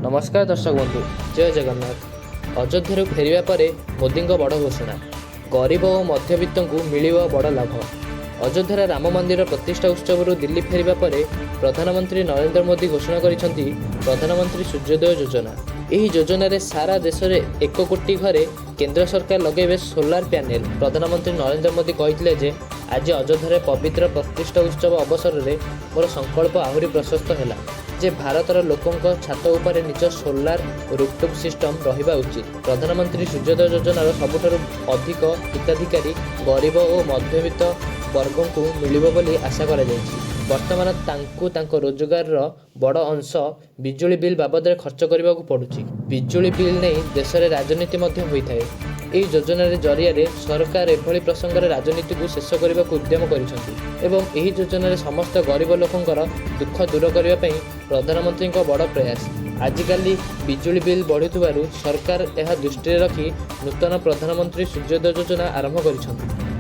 नमस्कार दर्शक बंधु, जय जगन्नाथ। अयोध्या फेरिया पर मोदी बड़ घोषणा, गरीब और मध्यवित्त को मिल बड़ लाभ। अयोध्या राम मंदिर प्रतिष्ठा उत्सव दिल्ली फेरिया पर प्रधानमंत्री नरेंद्र मोदी घोषणा करिसेंती प्रधानमंत्री सूर्योदय योजना। यह योजन सारा देश में 1 कोटी घरे केंद्र सरकार लगेबे सोलार पैनेल। प्रधानमंत्री नरेंद्र मोदी कहते जे आज अयोध्या पवित्र प्रतिष्ठा उत्सव अवसर में मोर संकल्प आहरी प्रशस्त है जे भारतर लोकों छात उपर निज सोलार रूफटॉप सिस्टम रहिबा उचित। प्रधानमंत्री सूर्योदय योजनार सबुठारु अधिक हिताधिकारी गरीब और मध्यवित्त वर्ग को मिलिबो बोली आशा करा जायछि। वर्तमान तांको रोजगार बड़ अंश बिजुली बिल बाबद खर्च करने को पड़ुछि। बिजुली बिल नहीं देश में राजनीति होता है। यह योजना जरिया सरकार एभली प्रसंग राजनीति को शेष करने को उद्यम कर योजन समस्त गरीब लोकंर दुख दूर करने प्रधानमंत्री बड़ प्रयास। आजिकाली बिजुली बिल बढ़ुथिबारु सरकार यह दृष्टि रखी नूतन प्रधानमंत्री सूर्योदय योजना आरंभ कर।